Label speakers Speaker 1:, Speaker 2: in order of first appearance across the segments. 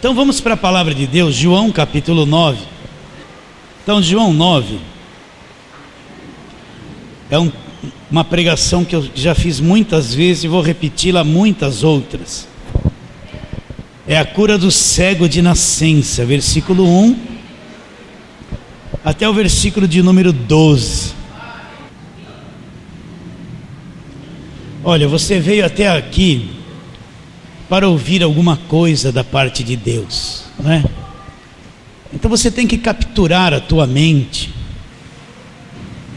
Speaker 1: Então vamos para a palavra de Deus, João capítulo 9. Então João 9 é uma pregação que eu já fiz muitas vezes e vou repeti-la muitas outras. É a cura do cego de nascença, versículo 1 até o versículo de número 12. Olha, você veio até aqui para ouvir alguma coisa da parte de Deus, não é? Então você tem que capturar a tua mente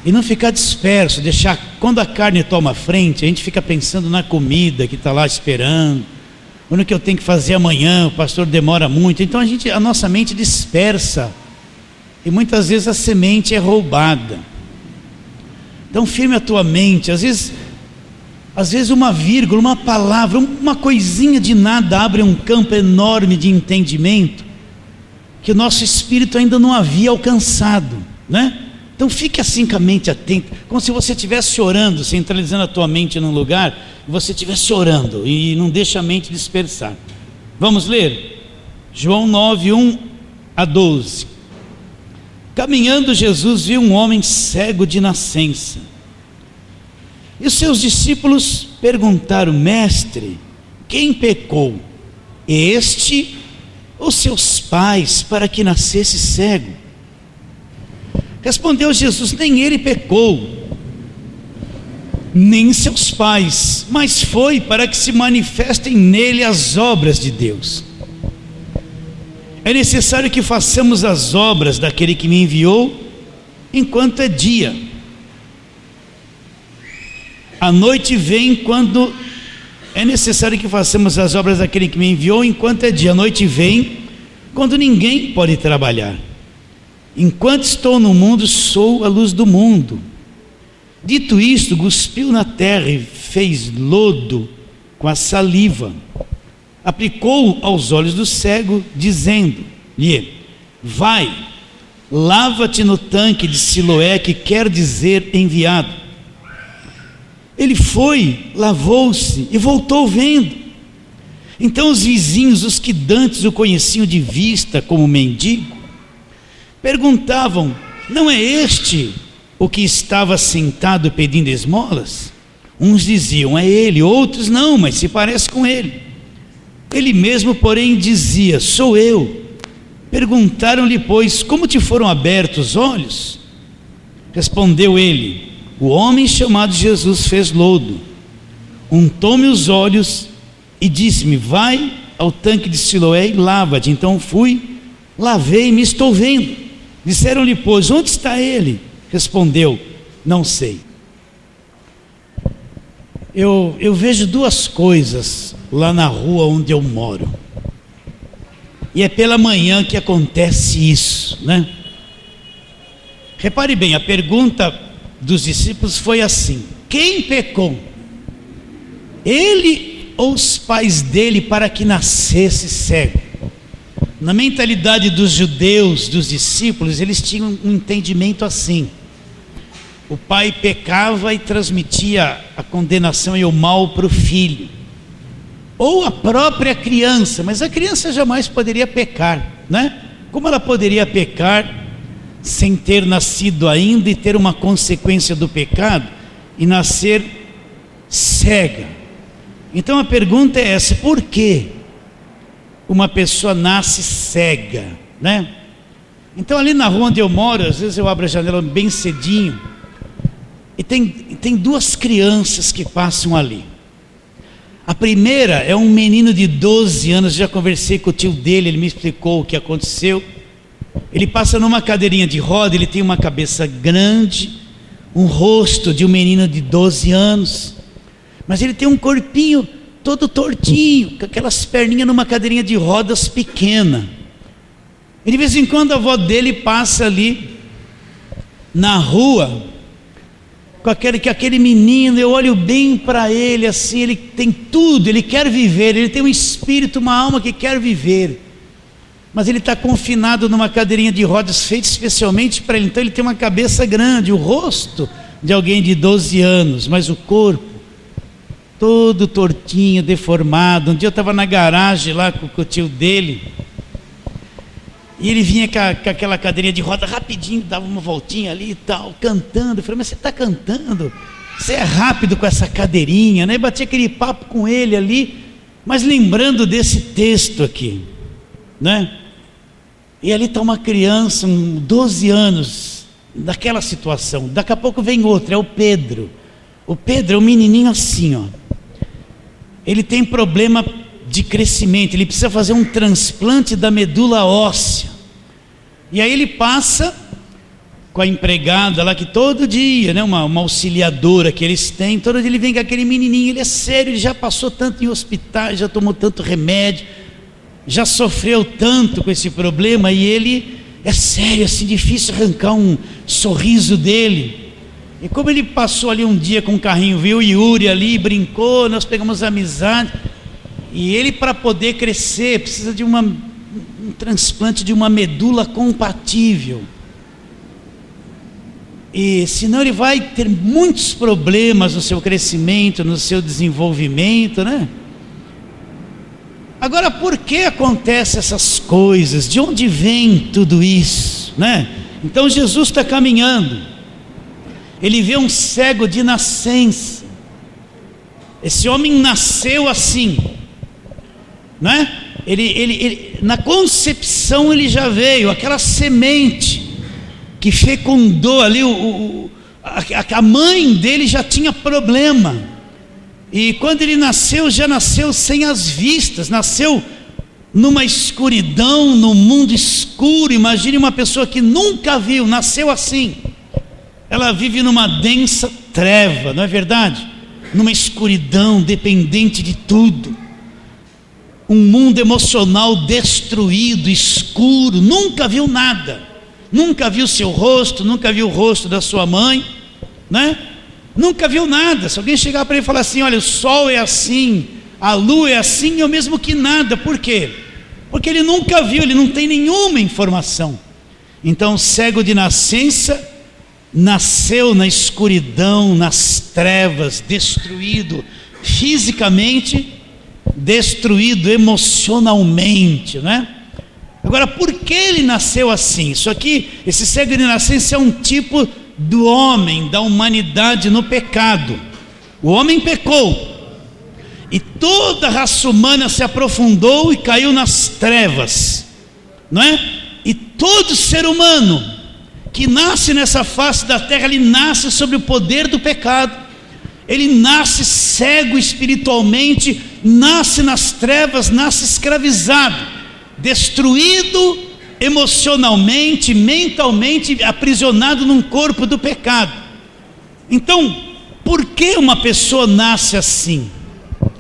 Speaker 1: e não ficar disperso, deixar, quando a carne toma frente, a gente fica pensando na comida que está lá esperando, ou no que eu tenho que fazer amanhã, o pastor demora muito, então a nossa mente dispersa, e muitas vezes a semente é roubada. Então firme a tua mente, às vezes uma vírgula, uma palavra, uma coisinha de nada abre um campo enorme de entendimento que o nosso espírito ainda não havia alcançado, né? Então fique assim com a mente atenta, como se você estivesse orando, centralizando a tua mente num lugar, e você estivesse orando, e não deixa a mente dispersar. Vamos ler? João 9, 1 a 12. Caminhando, Jesus viu um homem cego de nascença. E os seus discípulos perguntaram: Mestre, quem pecou, este ou seus pais, para que nascesse cego? Respondeu Jesus: nem ele pecou, nem seus pais, mas foi para que se manifestem nele as obras de Deus. É necessário que façamos as obras daquele que me enviou enquanto é dia. A noite vem quando é necessário que façamos as obras daquele que me enviou enquanto é dia. A noite vem quando ninguém pode trabalhar. Enquanto estou no mundo, sou a luz do mundo. Dito isto, cuspiu na terra e fez lodo com a saliva. Aplicou aos olhos do cego, dizendo-lhe: vai, lava-te no tanque de Siloé, que quer dizer enviado. Ele foi, lavou-se e voltou vendo. Então os vizinhos, os que dantes o conheciam de vista como mendigo, perguntavam: não é este o que estava sentado pedindo esmolas? Uns diziam: é ele, outros: não, mas se parece com ele. Ele mesmo, porém, dizia: sou eu. Perguntaram-lhe, pois, como te foram abertos os olhos? Respondeu ele: o homem chamado Jesus fez lodo, untou-me os olhos e disse-me: vai ao tanque de Siloé e lava-te. Então fui, lavei-me e estou vendo. Disseram-lhe, pois, onde está ele? Respondeu: não sei. Eu vejo duas coisas lá na rua onde eu moro, e é pela manhã que acontece isso, né? Repare bem, a pergunta dos discípulos foi assim: quem pecou, ele ou os pais dele, para que nascesse cego? Na mentalidade dos judeus, dos discípulos, eles tinham um entendimento assim: o pai pecava e transmitia a condenação e o mal para o filho, ou a própria criança, mas a criança jamais poderia pecar, né? Como ela poderia pecar sem ter nascido ainda e ter uma consequência do pecado e nascer cega? Então a pergunta é essa: por que uma pessoa nasce cega, né? Então ali na rua onde eu moro, às vezes eu abro a janela bem cedinho e tem duas crianças que passam ali. A primeira é um menino de 12 anos, já conversei com o tio dele, ele me explicou o que aconteceu. Ele passa numa cadeirinha de roda, ele tem uma cabeça grande, um rosto de um menino de 12 anos, mas ele tem um corpinho todo tortinho, com aquelas perninhas numa cadeirinha de rodas pequena. E de vez em quando a avó dele passa ali na rua com aquele menino. Eu olho bem para ele assim, ele tem tudo, ele quer viver, ele tem um espírito, uma alma que quer viver, mas ele está confinado numa cadeirinha de rodas feita especialmente para ele. Então ele tem uma cabeça grande, o rosto de alguém de 12 anos, mas o corpo todo tortinho, deformado. Um dia eu estava na garagem lá com o tio dele, E ele vinha com aquela cadeirinha de roda rapidinho, dava uma voltinha ali e tal, cantando. Eu falei, mas você está cantando? Você é rápido com essa cadeirinha, né? E batia aquele papo com ele ali, mas lembrando desse texto aqui, né? E ali está uma criança, 12 anos, daquela situação. Daqui a pouco vem outro, é o Pedro. O Pedro é um menininho assim, ó. Ele tem problema de crescimento, ele precisa fazer um transplante da medula óssea. E aí ele passa com a empregada lá, que todo dia, né, uma auxiliadora que eles têm, todo dia ele vem com aquele menininho, ele é sério, ele já passou tanto em hospitais, já tomou tanto remédio, já sofreu tanto com esse problema, e ele é sério, assim, difícil arrancar um sorriso dele. E como ele passou ali um dia com um carrinho, viu o Yuri ali, brincou, nós pegamos amizade, e ele, para poder crescer, precisa de um transplante de uma medula compatível. E senão ele vai ter muitos problemas no seu crescimento, no seu desenvolvimento, né? Agora, por que acontecem essas coisas? De onde vem tudo isso, né? Então Jesus está caminhando, ele vê um cego de nascença. Esse homem nasceu assim, né? Ele na concepção ele já veio, aquela semente que fecundou ali, a mãe dele já tinha problema, e quando ele nasceu, já nasceu sem as vistas, nasceu numa escuridão, num mundo escuro. Imagine uma pessoa que nunca viu, nasceu assim, ela vive numa densa treva, não é verdade? Numa escuridão, dependente de tudo, um mundo emocional destruído, escuro, nunca viu nada. Nunca viu seu rosto, nunca viu o rosto da sua mãe, né? Nunca viu nada. Se alguém chegar para ele e falar assim, olha, o sol é assim, a lua é assim, é o mesmo que nada. Por quê? Porque ele nunca viu, ele não tem nenhuma informação. Então, cego de nascença, nasceu na escuridão, nas trevas, destruído fisicamente, destruído emocionalmente, né? Agora, por que ele nasceu assim? Isso aqui, esse cego de nascença é um tipo do homem, da humanidade no pecado. O homem pecou, e toda a raça humana se aprofundou e caiu nas trevas, não é? E todo ser humano que nasce nessa face da terra, ele nasce sob o poder do pecado. Ele nasce cego espiritualmente, nasce nas trevas, nasce escravizado, destruído emocionalmente, mentalmente, aprisionado num corpo do pecado. Então, por que uma pessoa nasce assim?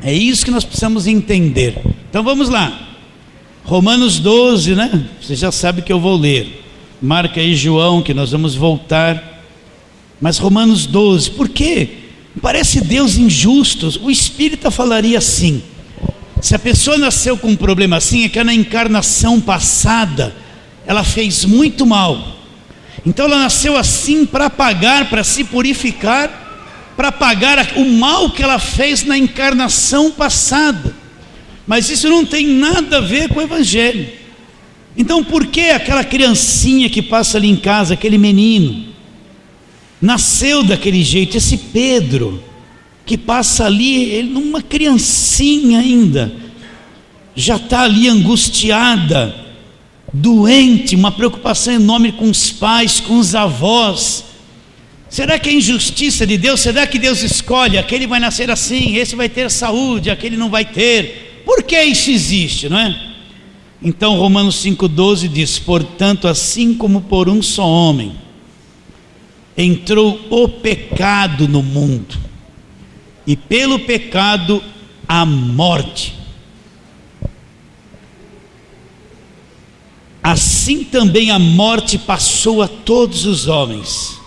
Speaker 1: É isso que nós precisamos entender. Então vamos lá, Romanos 12, né? Você já sabe que eu vou ler. Marca aí João, que nós vamos voltar. Mas Romanos 12, por quê? Parece Deus injusto. O espírita falaria assim: se a pessoa nasceu com um problema assim, é que na encarnação passada ela fez muito mal. Então ela nasceu assim para pagar, para se purificar, para pagar o mal que ela fez na encarnação passada. Mas isso não tem nada a ver com o Evangelho. Então por que aquela criancinha que passa ali em casa, aquele menino, nasceu daquele jeito? Esse Pedro que passa ali, ele numa criancinha ainda, já está ali angustiada, doente, uma preocupação enorme com os pais, com os avós. Será que é injustiça de Deus? Será que Deus escolhe, aquele vai nascer assim, esse vai ter saúde, aquele não vai ter? Por que isso existe, não é? Então Romanos 5,12 diz: portanto, assim como por um só homem entrou o pecado no mundo, e pelo pecado a morte, assim também a morte passou a todos os homens,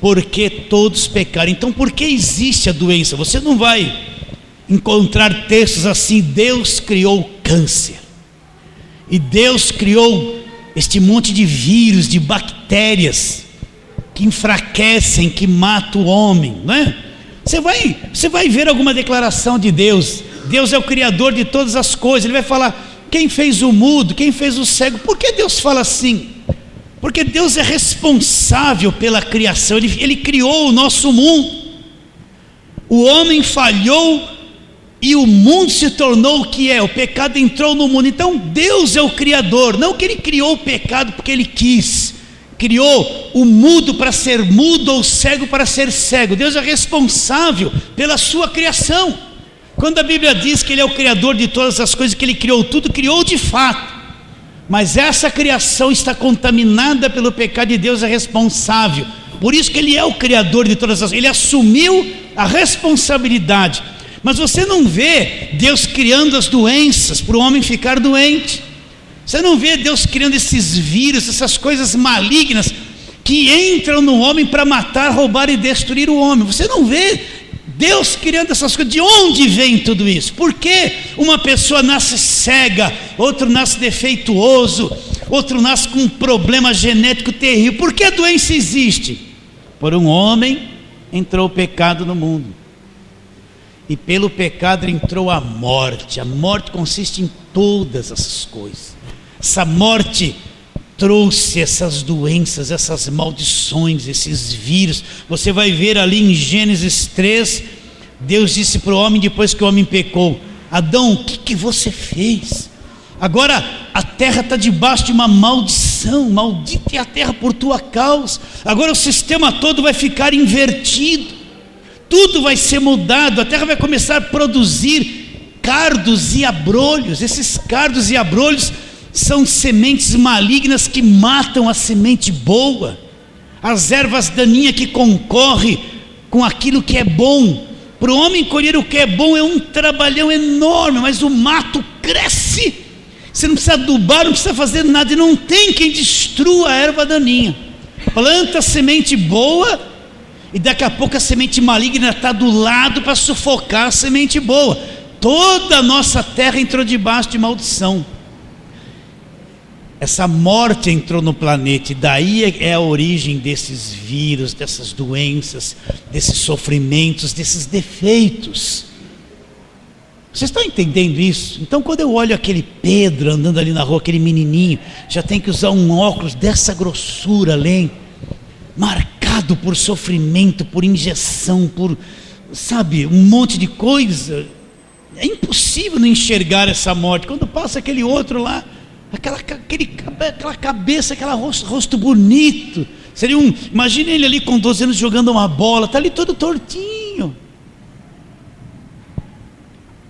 Speaker 1: porque todos pecaram. Então por que existe a doença? Você não vai encontrar textos assim: Deus criou o câncer, e Deus criou este monte de vírus, de bactérias que enfraquecem, que matam o homem, não é? Você vai ver alguma declaração de Deus. Deus é o criador de todas as coisas. Ele vai falar: quem fez o mudo, quem fez o cego. Por que Deus fala assim? Porque Deus é responsável pela criação, Ele criou o nosso mundo. O homem falhou e o mundo se tornou o que é, o pecado entrou no mundo. Então Deus é o Criador, não que Ele criou o pecado porque Ele quis, criou o mudo para ser mudo ou o cego para ser cego. Deus é responsável pela sua criação. Quando a Bíblia diz que Ele é o Criador de todas as coisas, que Ele criou tudo, criou de fato. Mas essa criação está contaminada pelo pecado e Deus é responsável. Por isso que Ele é o Criador de todas as coisas. Ele assumiu a responsabilidade. Mas você não vê Deus criando as doenças para o homem ficar doente. Você não vê Deus criando esses vírus, essas coisas malignas que entram no homem para matar, roubar e destruir o homem. Você não vê Deus criando essas coisas. De onde vem tudo isso? Por que uma pessoa nasce cega, outro nasce defeituoso, outro nasce com um problema genético terrível? Por que a doença existe? Por um homem entrou o pecado no mundo, e pelo pecado entrou a morte. A morte consiste em todas essas coisas. Essa morte trouxe essas doenças, essas maldições, esses vírus. Você vai ver ali em Gênesis 3, Deus disse para o homem, depois que o homem pecou: Adão, o que você fez? Agora a terra está debaixo de uma maldição, maldita é a terra por tua causa. Agora o sistema todo vai ficar invertido, tudo vai ser mudado, a terra vai começar a produzir cardos e abrolhos. Esses cardos e abrolhos são sementes malignas que matam a semente boa, as ervas daninhas que concorrem com aquilo que é bom. Para o homem colher o que é bom é um trabalhão enorme, mas o mato cresce. Você não precisa adubar, não precisa fazer nada, e não tem quem destrua a erva daninha. Planta a semente boa, e daqui a pouco a semente maligna está do lado para sufocar a semente boa. Toda a nossa terra entrou debaixo de maldição. Essa morte entrou no planeta, e daí é a origem desses vírus, dessas doenças, desses sofrimentos, desses defeitos. Vocês estão entendendo isso? Então, quando eu olho aquele Pedro andando ali na rua, aquele menininho, já tem que usar um óculos dessa grossura além, marcado por sofrimento, por injeção, por, sabe, um monte de coisa. É impossível não enxergar essa morte. Quando passa aquele outro lá, aquela cabeça, aquele rosto bonito, seria imagine ele ali com 12 anos jogando uma bola, está ali todo tortinho.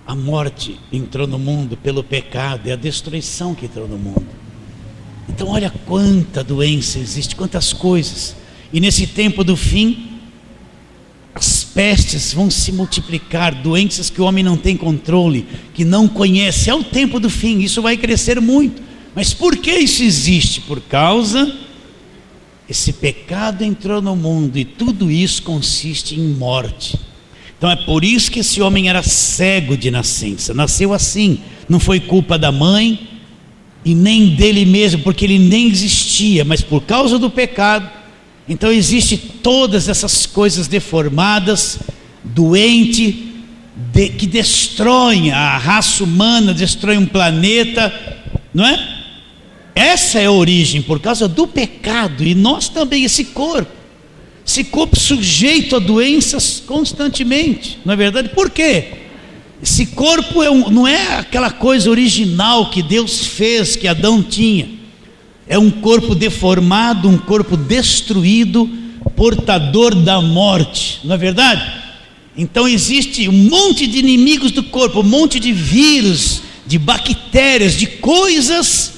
Speaker 1: A morte entrou no mundo pelo pecado, é a destruição que entrou no mundo. Então olha quanta doença existe, quantas coisas. E nesse tempo do fim, as pestes vão se multiplicar, doenças que o homem não tem controle, que não conhece. É o tempo do fim, isso vai crescer muito. Mas por que isso existe? Por causa, esse pecado entrou no mundo, e tudo isso consiste em morte. Então é por isso que esse homem era cego de nascença, nasceu assim, não foi culpa da mãe e nem dele mesmo, porque ele nem existia, mas por causa do pecado. Então existe todas essas coisas deformadas, doente, que destroem a raça humana, destroem um planeta, não é? Essa é a origem, por causa do pecado. E nós também, esse corpo sujeito a doenças constantemente, não é verdade? Por quê? Esse corpo não é aquela coisa original que Deus fez, que Adão tinha. É um corpo deformado, um corpo destruído, portador da morte, não é verdade? Então existe um monte de inimigos do corpo, um monte de vírus, de bactérias, de coisas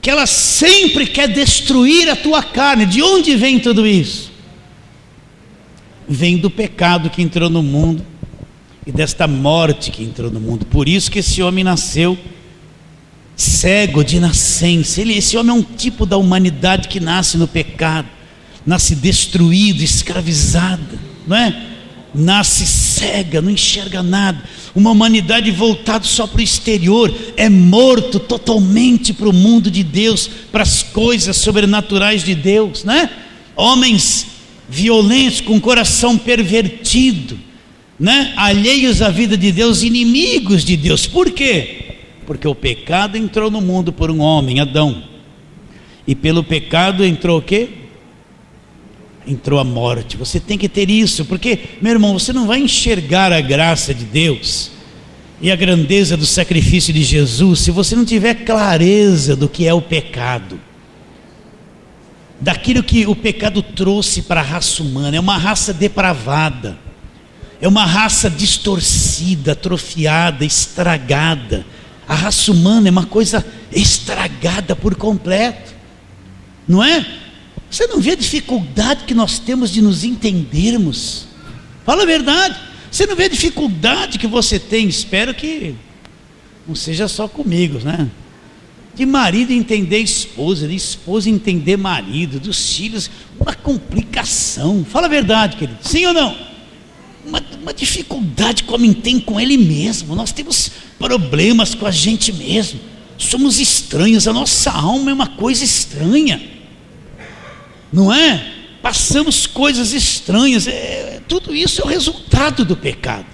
Speaker 1: que ela sempre quer destruir a tua carne. De onde vem tudo isso? Vem do pecado que entrou no mundo e desta morte que entrou no mundo. Por isso que esse homem nasceu cego de nascença. Esse homem é um tipo da humanidade que nasce no pecado, nasce destruído, escravizada, não é? Nasce cega, não enxerga nada. Uma humanidade voltada só para o exterior, é morto totalmente para o mundo de Deus, para as coisas sobrenaturais de Deus, né? Homens violentos, com coração pervertido, né? Alheios à vida de Deus, inimigos de Deus. Por quê? Porque o pecado entrou no mundo por um homem, Adão. E pelo pecado entrou o quê? Entrou a morte. Você tem que ter isso, porque, meu irmão, você não vai enxergar a graça de Deus e a grandeza do sacrifício de Jesus se você não tiver clareza do que é o pecado, daquilo que o pecado trouxe para a raça humana. É uma raça depravada, é uma raça distorcida, atrofiada, estragada. A raça humana é uma coisa estragada por completo, não é? Você não vê a dificuldade que nós temos de nos entendermos? Fala a verdade. Você não vê a dificuldade que você tem? Espero que não seja só comigo, né? De marido entender esposa, de esposa entender marido, dos filhos, uma complicação. Fala a verdade, querido. Sim ou não? Uma dificuldade que o homem tem com ele mesmo. Nós temos problemas com a gente mesmo. Somos estranhos, a nossa alma é uma coisa estranha, não é? Passamos coisas estranhas. Tudo isso é o resultado do pecado.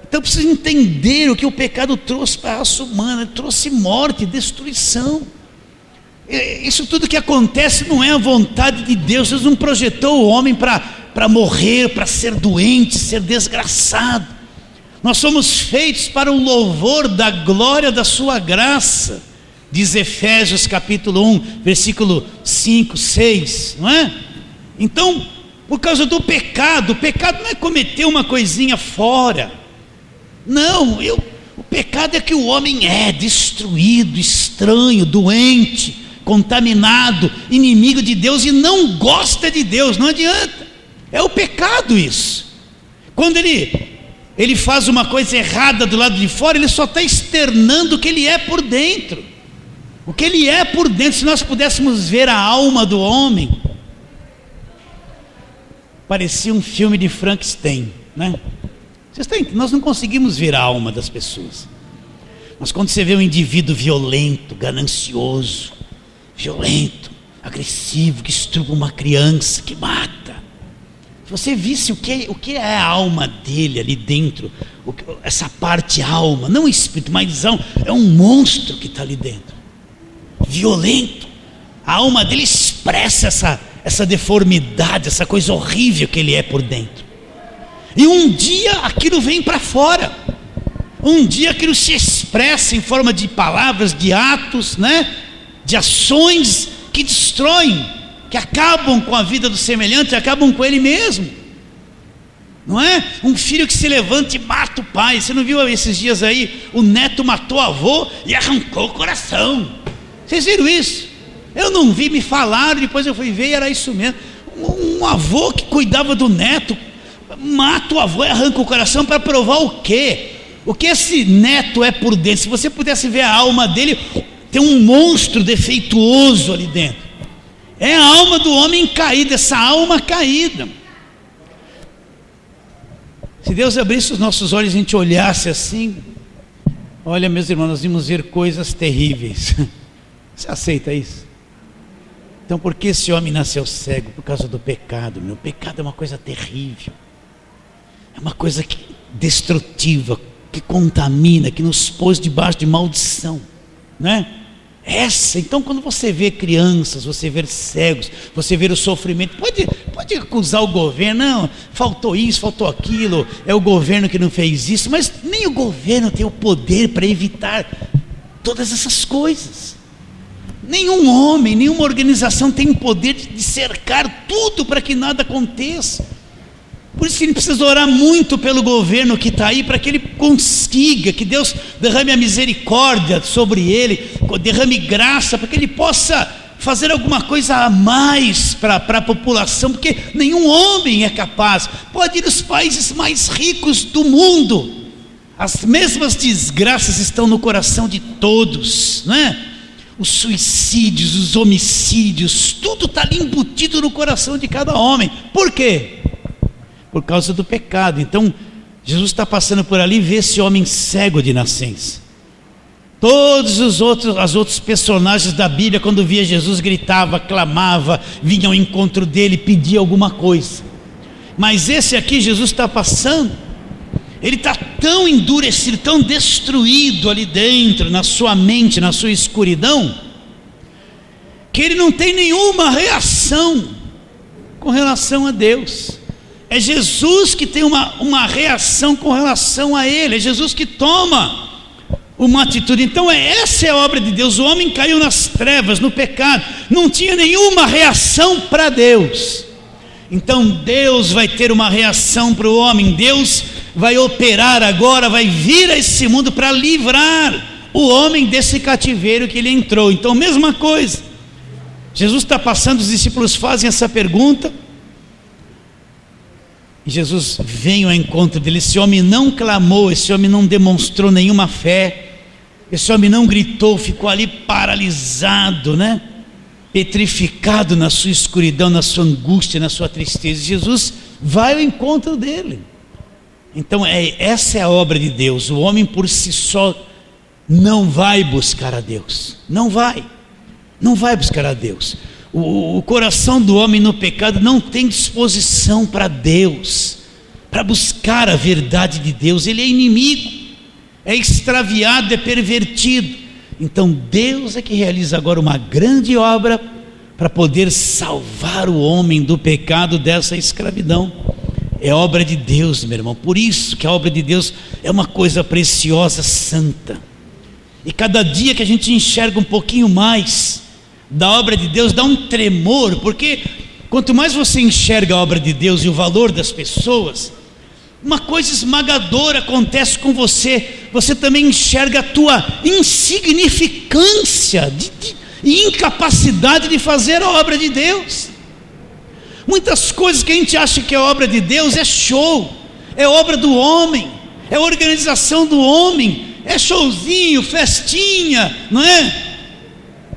Speaker 1: Então precisa entender o que o pecado trouxe para a raça humana. Trouxe morte, destruição. Isso tudo que acontece não é a vontade de Deus. Deus não projetou o homem para morrer, para ser doente, ser desgraçado. Nós somos feitos para o louvor da glória da sua graça, diz Efésios capítulo 1, versículo 5, 6, não é? Então, por causa do pecado, o pecado não é cometer uma coisinha fora, não, o pecado é que o homem é destruído, estranho, doente, contaminado, inimigo de Deus e não gosta de Deus. Não adianta, é o pecado isso. Quando ele faz uma coisa errada do lado de fora, ele só está externando o que ele é por dentro. O que ele é por dentro. Se nós pudéssemos ver a alma do homem, parecia um filme de Frankenstein, né? Nós não conseguimos ver a alma das pessoas. Mas quando você vê um indivíduo violento, ganancioso, violento, agressivo, que estrupa uma criança, que mata, se você visse o que é a alma dele ali dentro, essa parte alma, não espírito, mas alma, é um monstro que está ali dentro, violento. A alma dele expressa essa deformidade, essa coisa horrível que ele é por dentro. E um dia aquilo vem para fora, um dia aquilo se expressa em forma de palavras, de atos, né? De ações que destroem, que acabam com a vida do semelhante, acabam com ele mesmo, não é? Um filho que se levanta e mata o pai. Você não viu esses dias aí, o neto matou o avô e arrancou o coração? Vocês viram isso? Eu não vi, me falaram, depois eu fui ver e era isso mesmo. Um avô que cuidava do neto mata o avô e arranca o coração para provar o quê? O que esse neto é por dentro? Se você pudesse ver a alma dele, tem um monstro defeituoso ali dentro. É a alma do homem caído, essa alma caída. Se Deus abrisse os nossos olhos e a gente olhasse assim, olha, meus irmãos, nós vamos ver coisas terríveis. Você aceita isso? Então por que esse homem nasceu cego? Por causa do pecado. O pecado é uma coisa terrível, é uma coisa destrutiva, que contamina, que nos pôs debaixo de maldição, né? Então quando você vê crianças, você vê cegos, você vê o sofrimento, pode acusar o governo, não, faltou isso, faltou aquilo, é o governo que não fez isso, mas nem o governo tem o poder para evitar todas essas coisas. Nenhum homem, nenhuma organização tem o poder de cercar tudo para que nada aconteça. Por isso que a gente precisa orar muito pelo governo que está aí, para que ele consiga, que Deus derrame a misericórdia sobre ele, derrame graça, para que ele possa fazer alguma coisa a mais para a população, porque nenhum homem é capaz. Pode ir nos países mais ricos do mundo, as mesmas desgraças estão no coração de todos, não é? Os suicídios, os homicídios, tudo está ali embutido no coração de cada homem. Por quê? Por causa do pecado. Então Jesus está passando por ali e vê esse homem cego de nascença. Todos os outros personagens da Bíblia, quando via Jesus, gritava, clamava, vinha ao encontro dele, pedia alguma coisa. Mas esse aqui, Jesus está passando, Ele está tão endurecido, tão destruído ali dentro, na sua mente, na sua escuridão, que ele não tem nenhuma reação com relação a Deus. É Jesus que tem uma reação com relação a ele, é Jesus que toma uma atitude. Então essa é a obra de Deus. O homem caiu nas trevas, no pecado, não tinha nenhuma reação para Deus. Então Deus vai ter uma reação para o homem. Deus vai operar agora, vai vir a esse mundo para livrar o homem desse cativeiro que ele entrou. Então mesma coisa, Jesus está passando, os discípulos fazem essa pergunta, e Jesus vem ao encontro dele. Esse homem não clamou, esse homem não demonstrou nenhuma fé, esse homem não gritou, ficou ali paralisado, né? Petrificado na sua escuridão, na sua angústia, na sua tristeza. Jesus vai ao encontro dele. Então essa é a obra de Deus. O homem por si só não vai buscar a Deus, não vai buscar a Deus. O coração do homem no pecado não tem disposição para Deus, para buscar a verdade de Deus. Ele é inimigo, é extraviado, é pervertido. Então Deus é que realiza agora uma grande obra para poder salvar o homem do pecado, dessa escravidão. É obra de Deus, meu irmão. Por isso que a obra de Deus é uma coisa preciosa, santa. E cada dia que a gente enxerga um pouquinho mais da obra de Deus, dá um tremor, porque quanto mais você enxerga a obra de Deus e o valor das pessoas, uma coisa esmagadora acontece com você. Você também enxerga a tua insignificância e incapacidade de fazer a obra de Deus. Muitas coisas que a gente acha que é obra de Deus é show, é obra do homem, é organização do homem, é showzinho, festinha, não é?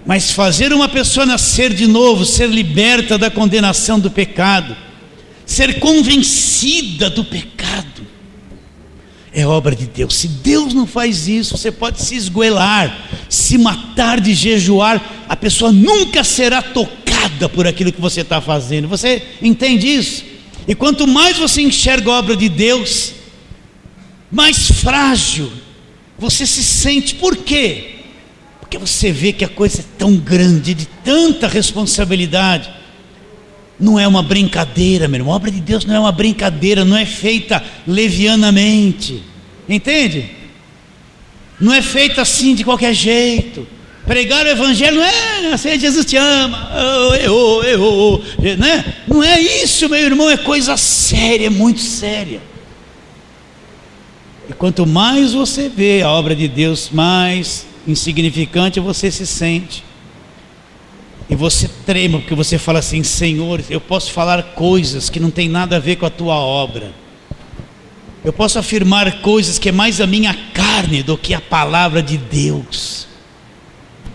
Speaker 1: Mas fazer uma pessoa nascer de novo, ser liberta da condenação do pecado, ser convencida do pecado, é obra de Deus. Se Deus não faz isso, você pode se esgoelar, se matar de jejuar, a pessoa nunca será tocada por aquilo que você está fazendo. Você entende isso? E quanto mais você enxerga a obra de Deus, mais frágil você se sente. Por quê? Porque você vê que a coisa é tão grande, de tanta responsabilidade. Não é uma brincadeira, meu irmão. A obra de Deus não é uma brincadeira, não é feita levianamente, entende? Não é feita assim de qualquer jeito. Pregar o evangelho não é assim, Jesus te ama, né? Não é isso, meu irmão, é coisa séria, é muito séria. E quanto mais você vê a obra de Deus, mais insignificante você se sente. E você trema, porque você fala assim: Senhor, eu posso falar coisas que não tem nada a ver com a tua obra. Eu posso afirmar coisas que é mais a minha carne do que a palavra de Deus.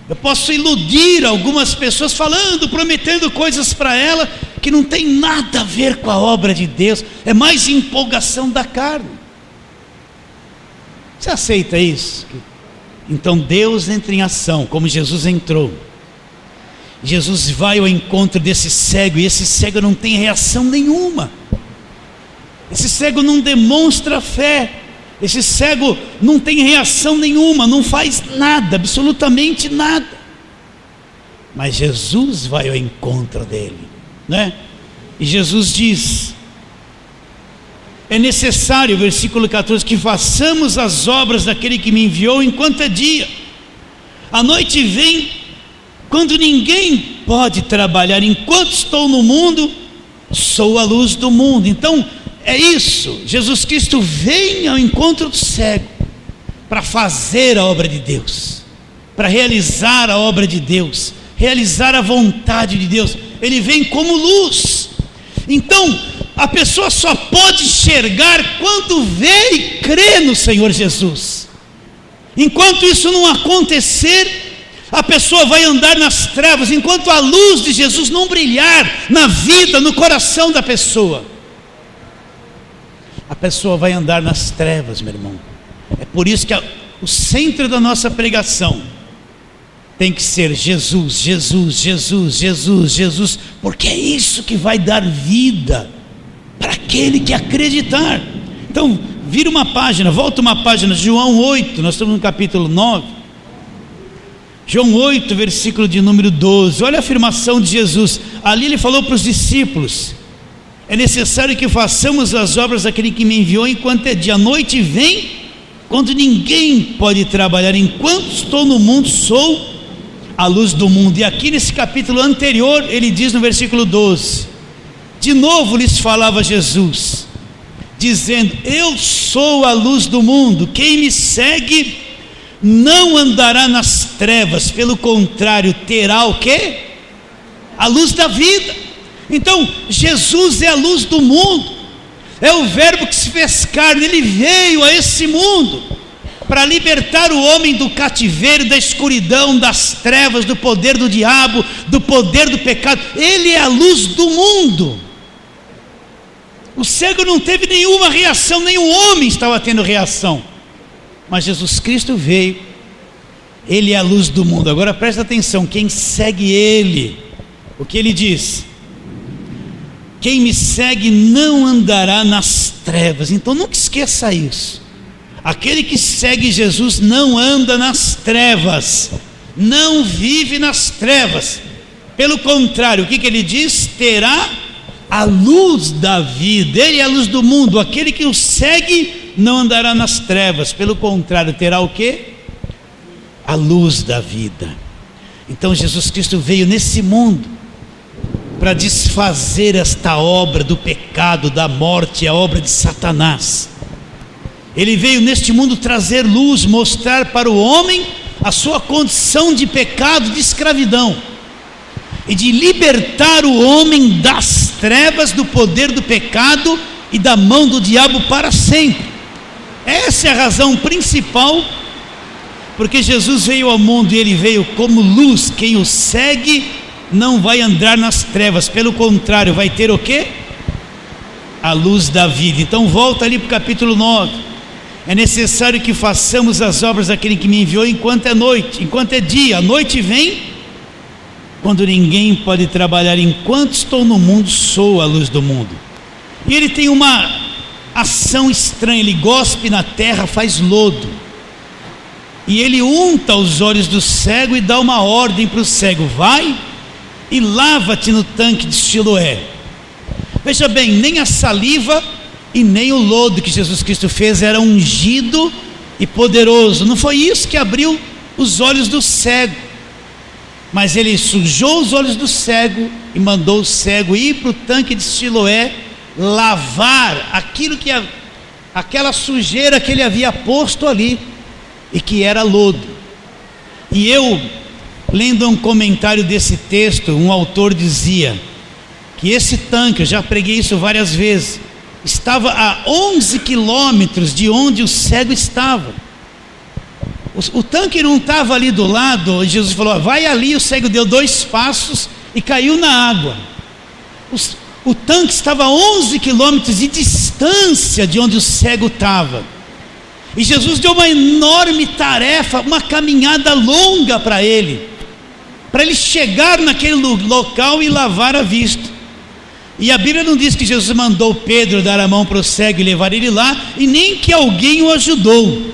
Speaker 1: Eu posso iludir algumas pessoas falando, prometendo coisas para ela que não tem nada a ver com a obra de Deus. É mais empolgação da carne. Você aceita isso? Então Deus entra em ação, como Jesus entrou. Jesus vai ao encontro desse cego, e esse cego não tem reação nenhuma. Esse cego não demonstra fé. Esse cego não tem reação nenhuma, não faz nada, absolutamente nada. Mas Jesus vai ao encontro dele, né? E Jesus diz: é necessário, versículo 14, que façamos as obras daquele que me enviou enquanto é dia. A noite vem quando ninguém pode trabalhar. Enquanto estou no mundo, sou a luz do mundo. Então é isso, Jesus Cristo vem ao encontro do cego para fazer a obra de Deus, para realizar a obra de Deus, realizar a vontade de Deus. Ele vem como luz. Então a pessoa só pode enxergar quando vê e crê no Senhor Jesus. Enquanto isso não acontecer, a pessoa vai andar nas trevas. Enquanto a luz de Jesus não brilhar na vida, no coração da pessoa, a pessoa vai andar nas trevas, meu irmão. É por isso que o centro da nossa pregação tem que ser Jesus, Jesus, Jesus, Jesus, Jesus, porque é isso que vai dar vida para aquele que acreditar. Então vira uma página, volta uma página, João 8, nós estamos no capítulo 9. João 8, versículo de número 12, olha a afirmação de Jesus. Ali ele falou para os discípulos: é necessário que façamos as obras daquele que me enviou enquanto é dia. A noite vem, quando ninguém pode trabalhar. Enquanto estou no mundo, sou a luz do mundo. E aqui nesse capítulo anterior, ele diz no versículo 12, de novo lhes falava Jesus, dizendo: eu sou a luz do mundo, quem me segue não andará nas trevas, pelo contrário, terá o quê? A luz da vida. Então, Jesus é a luz do mundo, é o verbo que se fez carne, ele veio a esse mundo para libertar o homem do cativeiro, da escuridão, das trevas, do poder do diabo, do poder do pecado. Ele é a luz do mundo. O cego não teve nenhuma reação, nenhum homem estava tendo reação, mas Jesus Cristo veio, ele é a luz do mundo. Agora presta atenção, quem segue ele, o que ele diz? Quem me segue não andará nas trevas. Então nunca esqueça isso. Aquele que segue Jesus não anda nas trevas, não vive nas trevas, pelo contrário, o que ele diz? Terá a luz da vida. Ele é a luz do mundo. Aquele que o segue não andará nas trevas, pelo contrário, terá o quê? A luz da vida. Então Jesus Cristo veio nesse mundo para desfazer esta obra do pecado, da morte, a obra de Satanás. Ele veio neste mundo trazer luz, mostrar para o homem a sua condição de pecado, de escravidão, e de libertar o homem das trevas, do poder do pecado e da mão do diabo para sempre. Essa é a razão principal porque Jesus veio ao mundo, e ele veio como luz. Quem o segue não vai andar nas trevas, pelo contrário, vai ter o quê? A luz da vida. Então volta ali para o capítulo 9. É necessário que façamos as obras daquele que me enviou enquanto é noite, enquanto é dia. A noite vem, quando ninguém pode trabalhar. Enquanto estou no mundo, sou a luz do mundo. E ele tem uma ação estranha, ele gospe na terra, faz lodo, e ele unta os olhos do cego e dá uma ordem para o cego: vai e lava-te no tanque de Siloé. Veja bem, nem a saliva e nem o lodo que Jesus Cristo fez era ungido e poderoso. Não foi isso que abriu os olhos do cego, mas ele sujou os olhos do cego e mandou o cego ir para o tanque de Siloé lavar aquela sujeira que ele havia posto ali, e que era lodo. E eu, lendo um comentário desse texto, um autor dizia que esse tanque, eu já preguei isso várias vezes, estava a 11 quilômetros de onde o cego estava. O tanque não estava ali do lado. Jesus falou: vai ali. O cego deu 2 passos e caiu na água. O tanque estava a 11 quilômetros de distância de onde o cego estava. E Jesus deu uma enorme tarefa, uma caminhada longa para ele chegar naquele local e lavar a vista. E a Bíblia não diz que Jesus mandou Pedro dar a mão para o cego e levar ele lá, e nem que alguém o ajudou.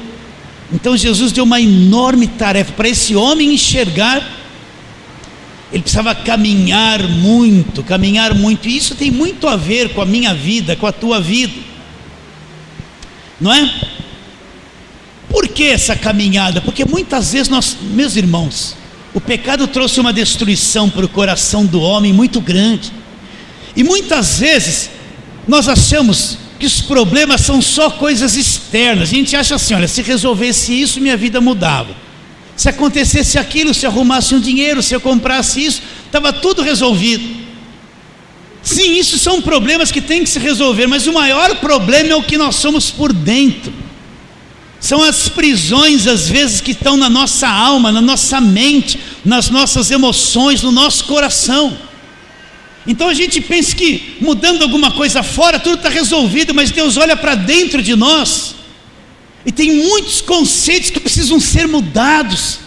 Speaker 1: Então Jesus deu uma enorme tarefa para esse homem enxergar. Ele precisava caminhar muito, e isso tem muito a ver com a minha vida, com a tua vida, não é? Por que essa caminhada? Porque muitas vezes meus irmãos, o pecado trouxe uma destruição para o coração do homem muito grande, e muitas vezes nós achamos que os problemas são só coisas externas. A gente acha assim: olha, se resolvesse isso, minha vida mudava. Se acontecesse aquilo, se arrumasse um dinheiro, se eu comprasse isso, estava tudo resolvido. Sim, isso são problemas que têm que se resolver, mas o maior problema é o que nós somos por dentro. São as prisões, às vezes, que estão na nossa alma, na nossa mente, nas nossas emoções, no nosso coração. Então a gente pensa que mudando alguma coisa fora, tudo está resolvido, mas Deus olha para dentro de nós, e tem muitos conceitos que precisam ser mudados.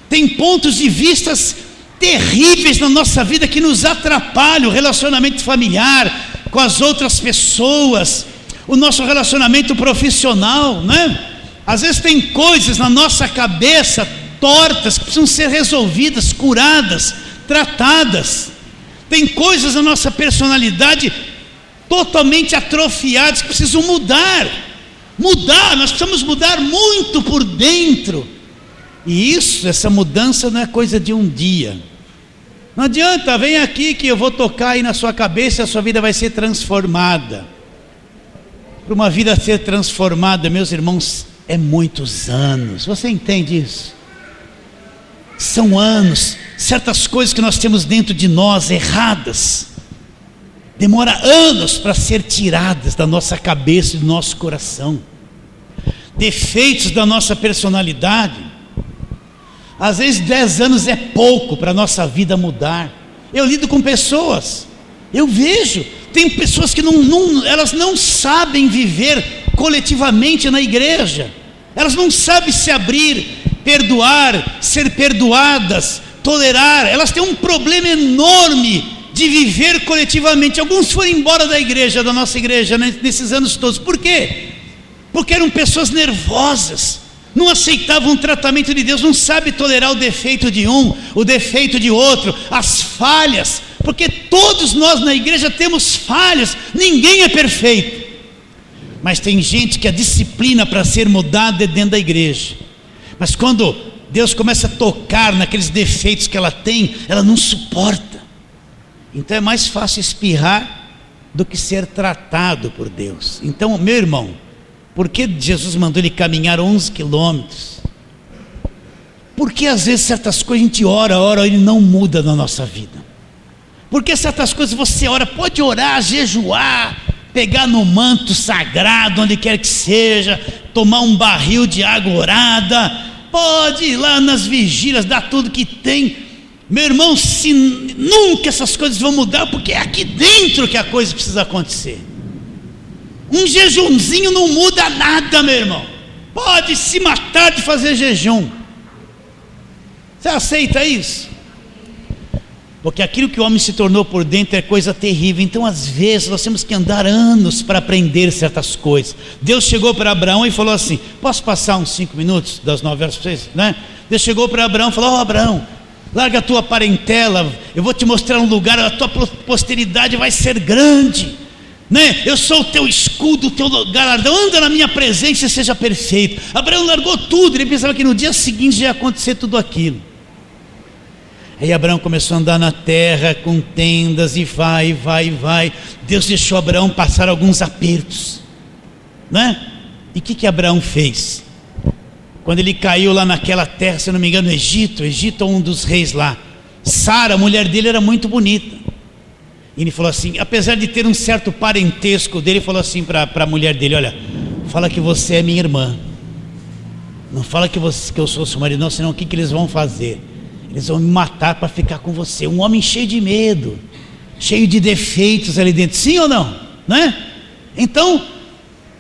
Speaker 1: Tem pontos de vistas terríveis na nossa vida que nos atrapalham o relacionamento familiar com as outras pessoas, o nosso relacionamento profissional, né? Às vezes tem coisas na nossa cabeça tortas que precisam ser resolvidas, curadas, tratadas. Tem coisas na nossa personalidade totalmente atrofiadas que precisam mudar. Nós precisamos mudar muito por dentro. E essa mudança não é coisa de um dia. Não adianta, vem aqui que eu vou tocar aí na sua cabeça e a sua vida vai ser transformada. Para uma vida ser transformada, meus irmãos, é muitos anos. Você entende isso? São anos. Certas coisas que nós temos dentro de nós erradas, demora anos para ser tiradas da nossa cabeça e do nosso coração. Defeitos da nossa personalidade, às vezes 10 anos é pouco para a nossa vida mudar. Eu lido com pessoas, eu vejo, tem pessoas que elas não sabem viver coletivamente na igreja, elas não sabem se abrir, perdoar, ser perdoadas, tolerar. Elas têm um problema enorme de viver coletivamente. Alguns foram embora da nossa igreja, nesses anos todos. Por quê? Porque eram pessoas nervosas, não aceitavam o tratamento de Deus, não sabem tolerar o defeito de um, o defeito de outro, as falhas, porque todos nós na igreja temos falhas, ninguém é perfeito, mas tem gente que a disciplina para ser mudada é dentro da igreja, mas quando Deus começa a tocar naqueles defeitos que ela tem, ela não suporta. Então é mais fácil espirrar do que ser tratado por Deus. Então, meu irmão, por que Jesus mandou ele caminhar 11 quilômetros? Porque às vezes certas coisas a gente ora, ele não muda na nossa vida. Porque certas coisas você ora, pode orar, jejuar, pegar no manto sagrado, onde quer que seja, tomar um barril de água orada, pode ir lá nas vigílias, dar tudo que tem. Meu irmão, nunca essas coisas vão mudar, porque é aqui dentro que a coisa precisa acontecer. Um jejumzinho não muda nada, meu irmão. Pode se matar de fazer jejum. Você aceita isso? Porque aquilo que o homem se tornou por dentro é coisa terrível. Então às vezes nós temos que andar anos para aprender certas coisas. Deus chegou para Abraão e falou assim: posso passar uns 5 minutos das 9 horas para vocês, né? Deus chegou para Abraão e falou: Abraão, larga a tua parentela, eu vou te mostrar um lugar, a tua posteridade vai ser grande, né? Eu sou o teu escudo, o teu galardão, anda na minha presença e seja perfeito. Abraão largou tudo, ele pensava que no dia seguinte já ia acontecer tudo aquilo. Aí Abraão começou a andar na terra com tendas e vai. Deus deixou Abraão passar alguns apertos, né? E o que Abraão fez? Quando ele caiu lá naquela terra, se eu não me engano, Egito é um dos reis lá. Sara, a mulher dele, era muito bonita. E ele falou assim, apesar de ter um certo parentesco dele, falou assim para a mulher dele: olha, fala que você é minha irmã, não fala que eu sou seu marido, não, senão o que eles vão fazer? Eles vão me matar para ficar com você. Um homem cheio de medo, cheio de defeitos ali dentro, sim ou não? Né? Então,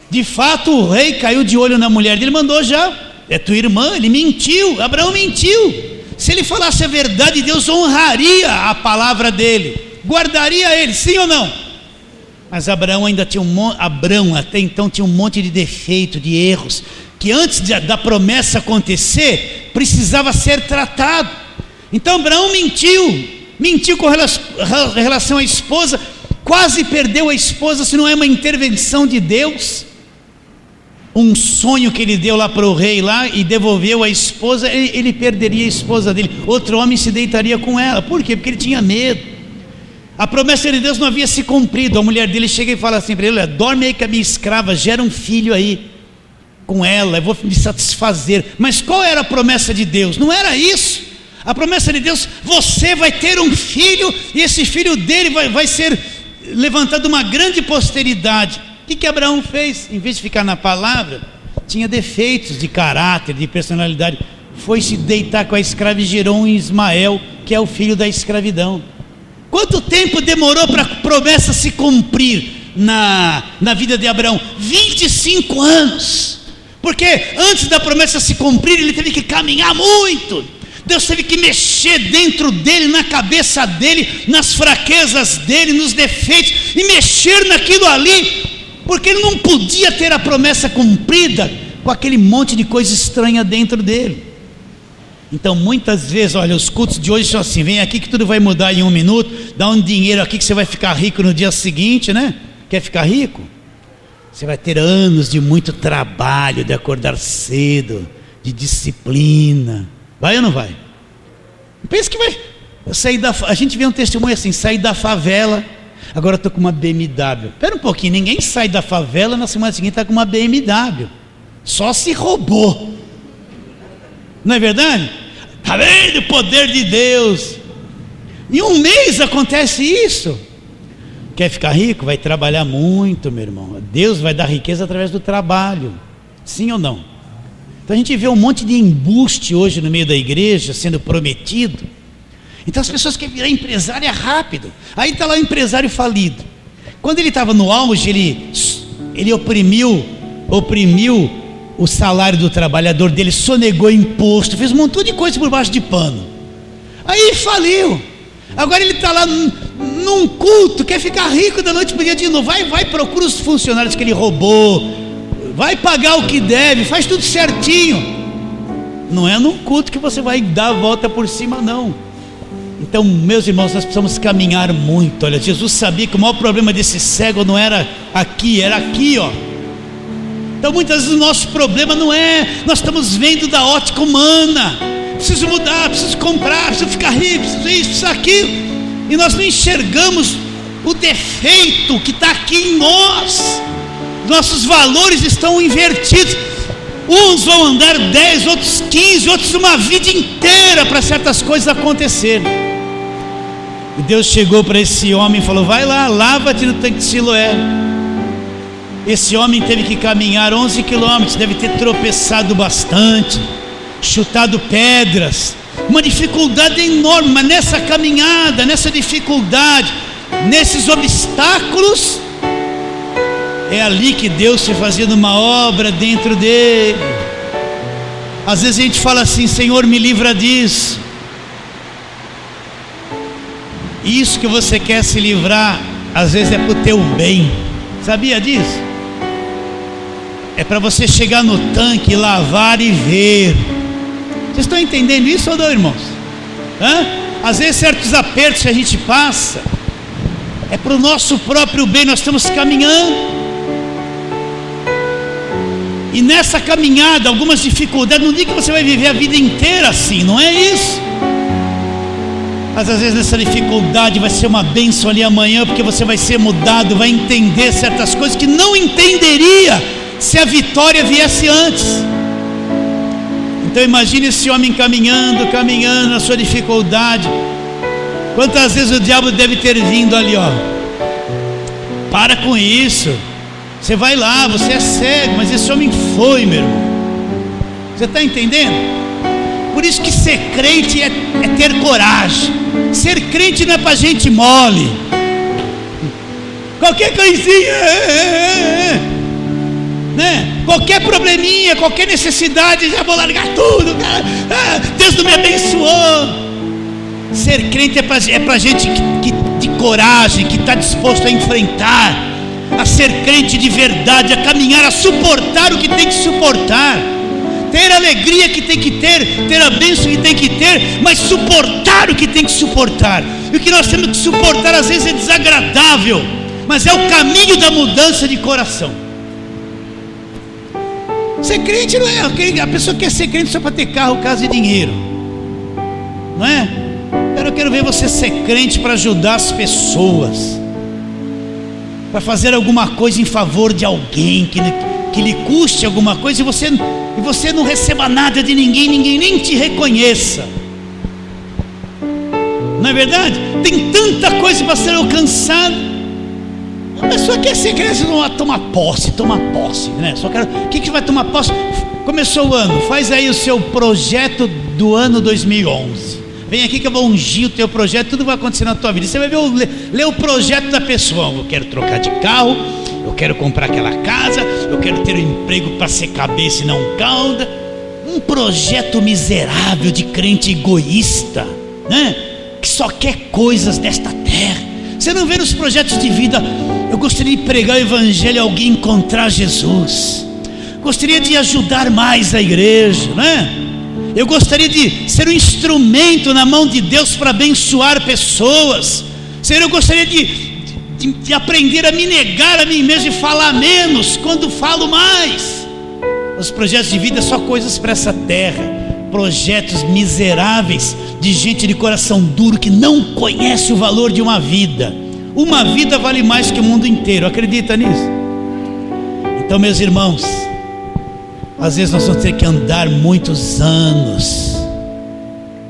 Speaker 1: de fato, o rei caiu de olho na mulher dele, mandou já: é tua irmã. Ele mentiu, Abraão mentiu. Se ele falasse a verdade, Deus honraria a palavra dele, guardaria ele, sim ou não? Mas Abraão ainda tinha Abraão até então tinha um monte de defeito, de erros, que antes da promessa acontecer, precisava ser tratado. Então Abraão mentiu com relação à esposa, quase perdeu a esposa, se não é uma intervenção de Deus. Um sonho que ele deu lá para o rei lá e devolveu a esposa, ele perderia a esposa dele, outro homem se deitaria com ela. Por quê? Porque ele tinha medo. A promessa de Deus não havia se cumprido. A mulher dele chega e fala assim para ele: olha, dorme aí com a minha escrava, gera um filho aí com ela, eu vou me satisfazer. Mas qual era a promessa de Deus? Não era isso. A promessa de Deus: você vai ter um filho, e esse filho dele vai ser levantado uma grande posteridade. O que Abraão fez? Em vez de ficar na palavra, tinha defeitos de caráter, de personalidade, foi se deitar com a escrava e gerou um Ismael, que é o filho da escravidão. Quanto tempo demorou para a promessa se cumprir na vida de Abraão? 25 anos. Porque antes da promessa se cumprir, ele teve que caminhar muito. Deus teve que mexer dentro dele, na cabeça dele, nas fraquezas dele, nos defeitos, e mexer naquilo ali. porque ele não podia ter a promessa cumprida com aquele monte de coisa estranha dentro dele. Então muitas vezes, olha, os cultos de hoje são assim: vem aqui que tudo vai mudar em 1 minuto, dá um dinheiro aqui que você vai ficar rico no dia seguinte, né? Quer ficar rico? Você vai ter anos de muito trabalho, de acordar cedo, de disciplina. Vai ou não vai? Pensa que vai sair a gente vê um testemunho assim: sair da favela, agora estou com uma BMW. Espera um pouquinho, ninguém sai da favela na semana seguinte está com uma BMW, só se roubou. Não é verdade? Está vendo o poder de Deus? Em 1 mês acontece isso. Quer ficar rico? Vai trabalhar muito, meu irmão. Deus vai dar riqueza através do trabalho. Sim ou não? Então a gente vê um monte de embuste hoje no meio da igreja sendo prometido. Então as pessoas querem virar empresário rápido. Aí está lá o empresário falido. Quando ele estava no auge, ele oprimiu o salário do trabalhador dele, sonegou imposto, fez um montão de coisa por baixo de pano. Aí faliu. Agora ele está lá num culto, quer ficar rico da noite para o dia de novo. Vai, procura os funcionários que ele roubou, vai pagar o que deve, faz tudo certinho. Não é num culto que você vai dar a volta por cima, não. Então, meus irmãos, nós precisamos caminhar muito. Olha, Jesus sabia que o maior problema desse cego não era aqui, era aqui, ó. Então muitas vezes o nosso problema não é, nós estamos vendo da ótica humana, preciso mudar, preciso comprar, preciso ficar rico, preciso isso, preciso aquilo, e nós não enxergamos o defeito que está aqui em nós. Nossos valores estão invertidos. Uns vão andar 10, outros 15, outros uma vida inteira para certas coisas acontecerem. E Deus chegou para esse homem e falou: vai lá, lava-te no tanque de Siloé. Esse homem teve que caminhar 11 quilômetros, deve ter tropeçado bastante, chutado pedras, uma dificuldade enorme. Mas nessa caminhada, nessa dificuldade, nesses obstáculos, é ali que Deus foi fazendo uma obra dentro dele. Às vezes a gente fala assim: Senhor, me livra disso. Isso que você quer se livrar, às vezes é para o teu bem. Sabia disso? É para você chegar no tanque, lavar e ver. Vocês estão entendendo isso ou não, irmãos? Às vezes certos apertos que a gente passa é para o nosso próprio bem. Nós estamos caminhando, e nessa caminhada, algumas dificuldades, não digo que você vai viver a vida inteira assim, não é isso. Mas às vezes nessa dificuldade vai ser uma bênção ali amanhã, porque você vai ser mudado, vai entender certas coisas que não entenderia se a vitória viesse antes. Então imagine esse homem caminhando na sua dificuldade. Quantas vezes o diabo deve ter vindo ali, ó: para com isso, você vai lá, você é cego. Mas esse homem foi, meu irmão. Você está entendendo? Por isso que ser crente é ter coragem. Ser crente não é para gente mole. Qualquer coisinha, né? Qualquer probleminha, qualquer necessidade, já vou largar tudo, cara. Deus não me abençoou. Ser crente é para gente de coragem, que está disposto a enfrentar, a ser crente de verdade, a caminhar, a suportar o que tem que suportar, ter a alegria que tem que ter a bênção que tem que ter, mas suportar o que tem que suportar. E o que nós temos que suportar às vezes é desagradável, mas é o caminho da mudança de coração. Ser crente não é, a pessoa quer ser crente só para ter carro, casa e dinheiro, não é? Eu quero ver você ser crente para ajudar as pessoas, para fazer alguma coisa em favor de alguém que lhe custe alguma coisa, e você não receba nada de ninguém nem te reconheça. Não é verdade? Tem tanta coisa para ser alcançada. A pessoa quer ser crente, não vai tomar posse, né? Só quero, o que vai tomar posse? Começou o ano, faz aí o seu projeto do ano 2011. Vem aqui que eu vou ungir o teu projeto, tudo vai acontecer na tua vida. Você vai ver, ler o projeto da pessoa. Eu quero trocar de carro, eu quero comprar aquela casa, eu quero ter um emprego para ser cabeça e não cauda. Um projeto miserável de crente egoísta, né? Que só quer coisas desta terra, Você não vê nos projetos de vida: eu gostaria de pregar o evangelho e alguém encontrar Jesus, gostaria de ajudar mais a igreja, né? Eu gostaria de ser um instrumento na mão de Deus para abençoar pessoas. Senhor, eu gostaria de aprender a me negar a mim mesmo e falar menos quando falo mais. Os projetos de vida são só coisas para essa terra, projetos miseráveis de gente de coração duro que não conhece o valor de uma vida. Uma vida vale mais que o mundo inteiro, acredita nisso? Então, meus irmãos, às vezes nós vamos ter que andar muitos anos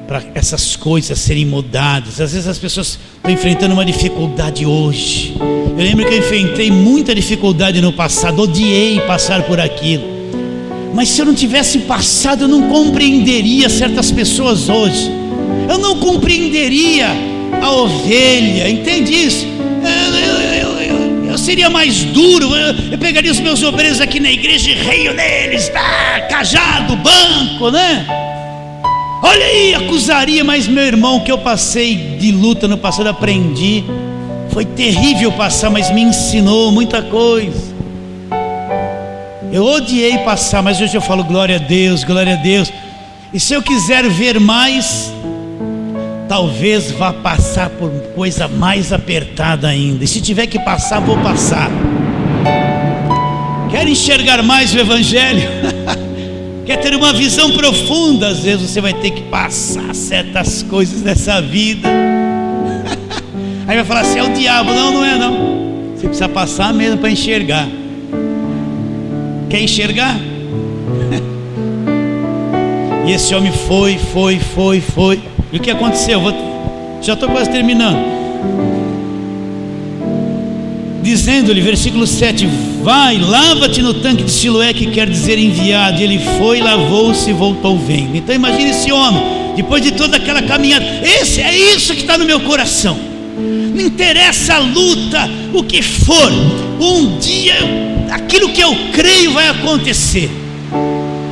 Speaker 1: para essas coisas serem mudadas. Às vezes as pessoas estão enfrentando uma dificuldade hoje. Eu lembro que eu enfrentei muita dificuldade no passado, odiei passar por aquilo. Mas se eu não tivesse passado, eu não compreenderia certas pessoas hoje. Eu não compreenderia a ovelha, entende isso? Eu seria mais duro, eu pegaria os meus obreiros aqui na igreja e reio neles, cajado, banco, né? Olha aí, acusaria. Mas meu irmão, o que eu passei de luta no passado, aprendi. Foi terrível passar, mas me ensinou muita coisa. Eu odiei passar, mas hoje eu falo glória a Deus, glória a Deus. E se eu quiser ver mais, talvez vá passar por coisa mais apertada ainda. E se tiver que passar, vou passar. Quer enxergar mais o evangelho? Quer ter uma visão profunda? Às vezes você vai ter que passar certas coisas dessa vida. Aí vai falar assim: é o diabo. Não, não é não. Você precisa passar mesmo para enxergar. Quer enxergar? E esse homem foi. E o que aconteceu? Já estou quase terminando. Dizendo-lhe, versículo 7: vai, lava-te no tanque de Siloé, que quer dizer enviado. E ele foi, lavou-se e voltou vendo. Então imagine esse homem, depois de toda aquela caminhada. É isso que está no meu coração. Não interessa a luta, o que for, um dia aquilo que eu creio vai acontecer.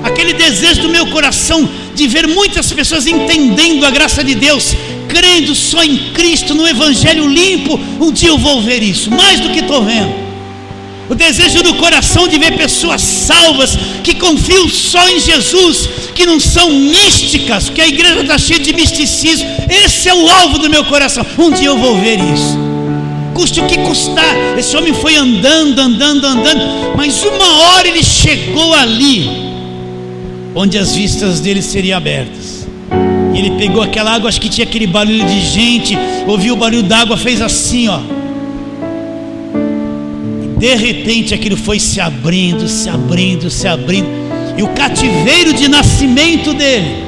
Speaker 1: Aquele desejo do meu coração de ver muitas pessoas entendendo a graça de Deus, crendo só em Cristo, no evangelho limpo. Um dia eu vou ver isso, mais do que estou vendo. O desejo do coração de ver pessoas salvas, que confiam só em Jesus, que não são místicas, porque a igreja está cheia de misticismo. Esse é o alvo do meu coração. Um dia eu vou ver isso, custe o que custar. Esse homem foi andando, mas uma hora ele chegou ali onde as vistas dele seriam abertas. E ele pegou aquela água, acho que tinha aquele barulho de gente, ouviu o barulho da água, fez assim, ó. E de repente aquilo foi se abrindo. E o cativeiro de nascimento dele,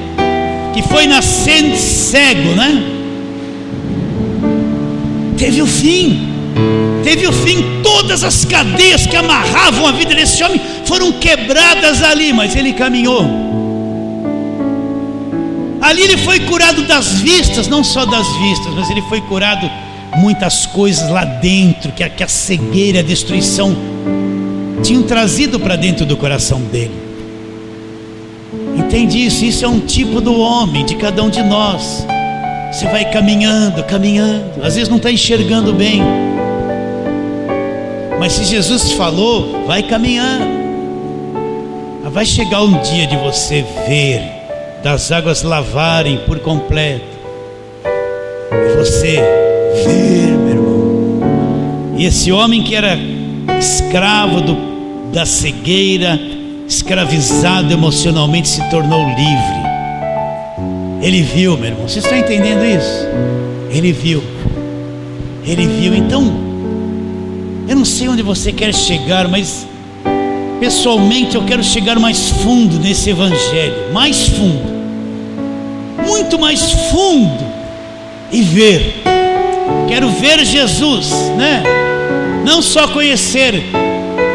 Speaker 1: que foi nascendo cego, né? Teve o fim. Todas as cadeias que amarravam a vida desse homem foram quebradas ali, mas ele caminhou. Ali ele foi curado das vistas, não só das vistas, mas ele foi curado muitas coisas lá dentro, que a cegueira, a destruição tinham trazido para dentro do coração dele. Entende isso? Isso é um tipo do homem, de cada um de nós. Você vai caminhando, às vezes não está enxergando bem, mas se Jesus falou, vai caminhando. Vai chegar um dia de você ver, das águas lavarem por completo, e você ver, meu irmão. E esse homem que era escravo da cegueira, escravizado emocionalmente, se tornou livre. Ele viu, meu irmão. Vocês estão entendendo isso? Ele viu. Então, eu não sei onde você quer chegar, mas pessoalmente eu quero chegar mais fundo nesse evangelho, mais fundo, muito mais fundo, e ver. Quero ver Jesus, né? Não só conhecer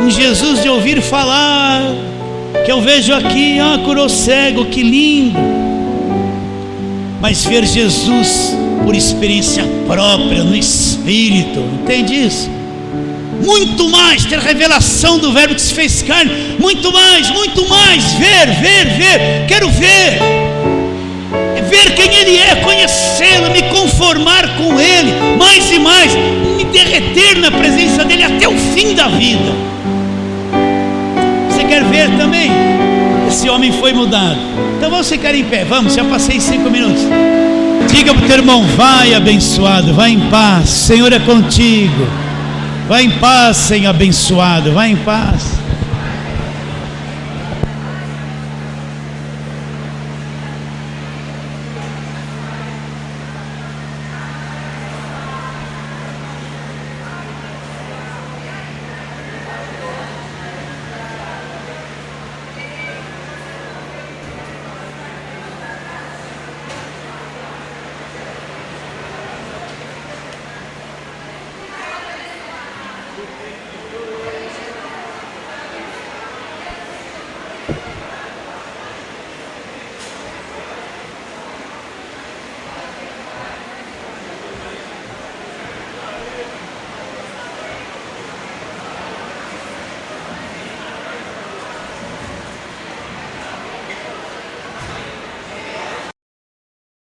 Speaker 1: um Jesus de ouvir falar, que eu vejo aqui, curou cego, que lindo. Mas ver Jesus por experiência própria, no Espírito, entende isso? Muito mais, ter revelação do verbo que se fez carne, muito mais, ver, quero ver. ver quem Ele é, conhecê-lo, me conformar com Ele, mais e mais, me derreter na presença dEle até o fim da vida. Você quer ver também? Esse homem foi mudado. Então vamos ficar em pé, vamos, já passei 5 minutos. Diga para o teu irmão: vai abençoado, vai em paz, o Senhor é contigo. Vai em paz, Senhor abençoado, vai em paz.